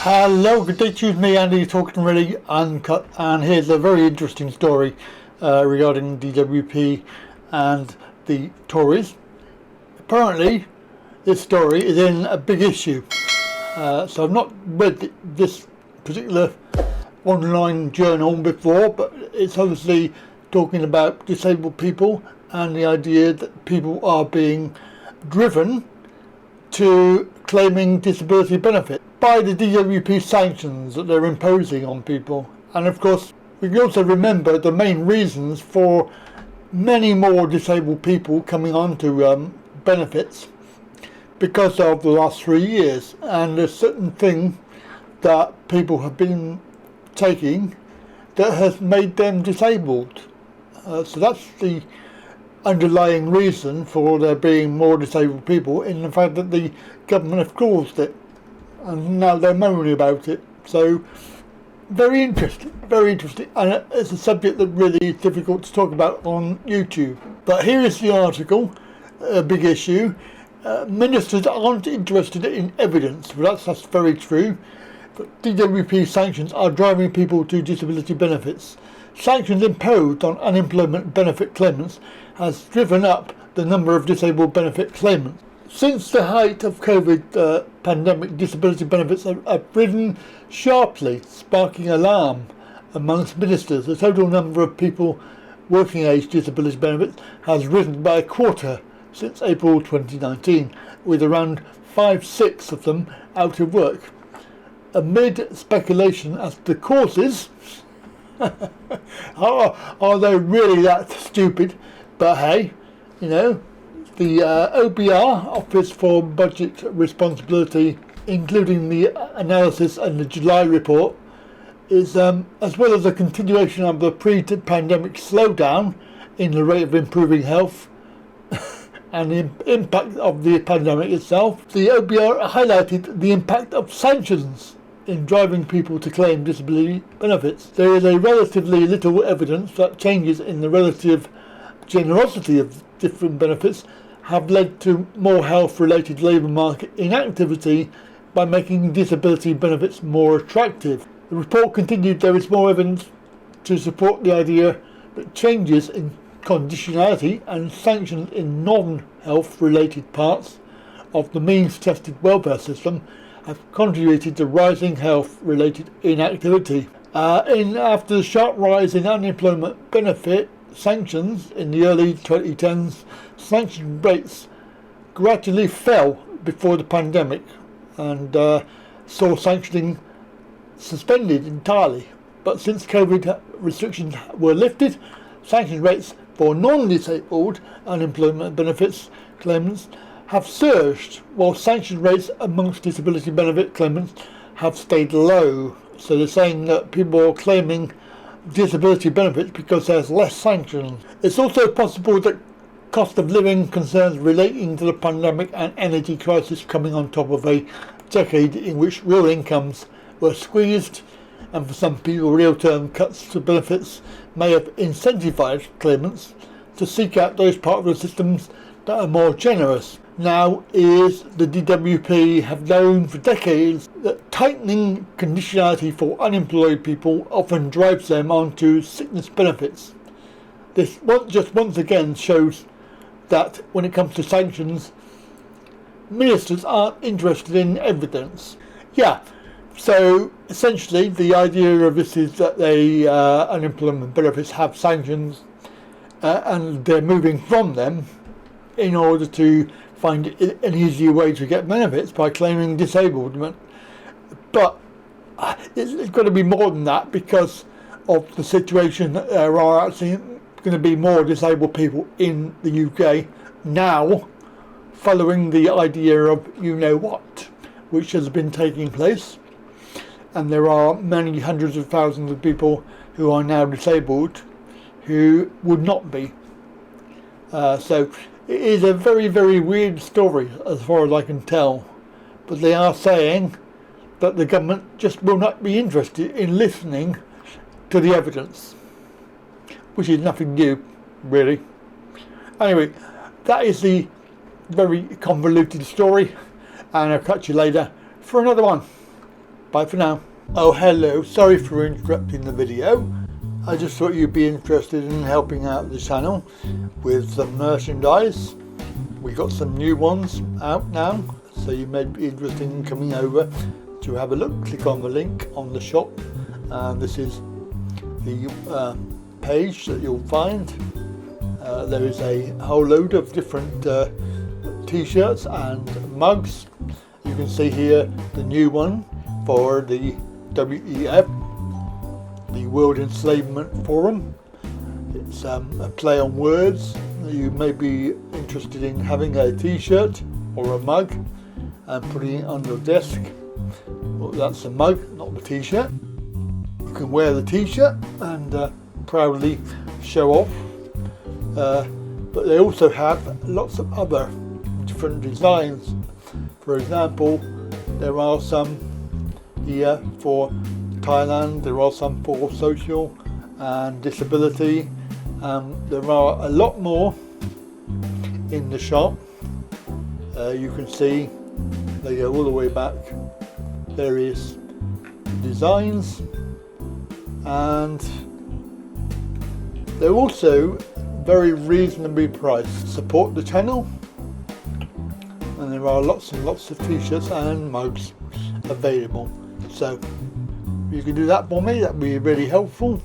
Hello, good day to you, me Andy, talking really uncut, and here's a very interesting story regarding DWP and the Tories. Apparently this story is in a big issue, so I've not read this particular online journal before, but it's obviously talking about disabled people and the idea that people are being driven to claiming disability benefit by the DWP sanctions that they're imposing on people. And of course, we can also remember the main reasons for many more disabled people coming onto benefits because of the last 3 years, and there's certain thing that people have been taking that has made them disabled. So that's the underlying reason for there being more disabled people, in the fact that the government have caused it and now they're moaning about it. So very interesting, and it's a subject that really is difficult to talk about on YouTube. But here is the article, a big issue. Ministers aren't interested in evidence. Well, that's very true. But DWP sanctions are driving people to disability benefits. Sanctions imposed on unemployment benefit claimants has driven up the number of disabled benefit claimants. Since the height of COVID pandemic, disability benefits have risen sharply, sparking alarm amongst ministers. The total number of people working age disability benefits has risen by a quarter since April 2019, with around 5/6 of them out of work. Amid speculation as to causes, are they really that stupid? But hey, you know, the OBR, Office for Budget Responsibility, including the analysis and the July report, is as well as a continuation of the pre-pandemic slowdown in the rate of improving health and the impact of the pandemic itself. The OBR highlighted the impact of sanctions in driving people to claim disability benefits. There is a relatively little evidence that changes in the relative generosity of different benefits have led to more health-related labour market inactivity by making disability benefits more attractive. The report continued there is more evidence to support the idea that changes in conditionality and sanctions in non-health related parts of the means-tested welfare system have contributed to rising health-related inactivity. After the sharp rise in unemployment benefit sanctions in the early 2010s, sanction rates gradually fell before the pandemic and saw sanctioning suspended entirely. But since COVID restrictions were lifted, sanction rates for non-disabled unemployment benefits claimants have surged, while sanction rates amongst disability benefit claimants have stayed low. So they're saying that people are claiming disability benefits because there's less sanctions. It's also possible that cost of living concerns relating to the pandemic and energy crisis coming on top of a decade in which real incomes were squeezed, and for some people real-term cuts to benefits may have incentivized claimants to seek out those parts of the systems that are more generous. Now is the DWP have known for decades that tightening conditionality for unemployed people often drives them onto sickness benefits. This just once again shows that when it comes to sanctions, ministers aren't interested in evidence. Yeah, so essentially the idea of this is that they unemployment benefits have sanctions and they're moving from them in order to find an easier way to get benefits by claiming disablement. But it's got to be more than that, because of the situation that there are actually going to be more disabled people in the UK now, following the idea of you know what, which has been taking place. And there are many hundreds of thousands of people who are now disabled who would not be. So it is a very, very weird story as far as I can tell. But they are saying that the government just will not be interested in listening to the evidence, which is nothing new, really. Anyway, that is the very convoluted story, and I'll catch you later for another one. Bye for now. Oh hello, sorry for interrupting the video. I just thought you'd be interested in helping out the channel with some merchandise. We got some new ones out now, so you may be interested in coming over to have a look. Click on the link on the shop, and this is the page that you'll find. There is a whole load of different t-shirts and mugs. You can see here the new one for the WEF, the World Enslavement Forum. It's a play on words. You may be interested in having a t-shirt or a mug and putting it on your desk. Well, that's the mug, not the t-shirt. You can wear the t-shirt and proudly show off. But they also have lots of other different designs. For example, there are some here for Thailand, there are some for social and disability. There are a lot more in the shop. You can see they go all the way back, various designs, and they're also very reasonably priced. Support the channel, and there are lots and lots of t-shirts and mugs available. So if you can do that for me, that would be really helpful.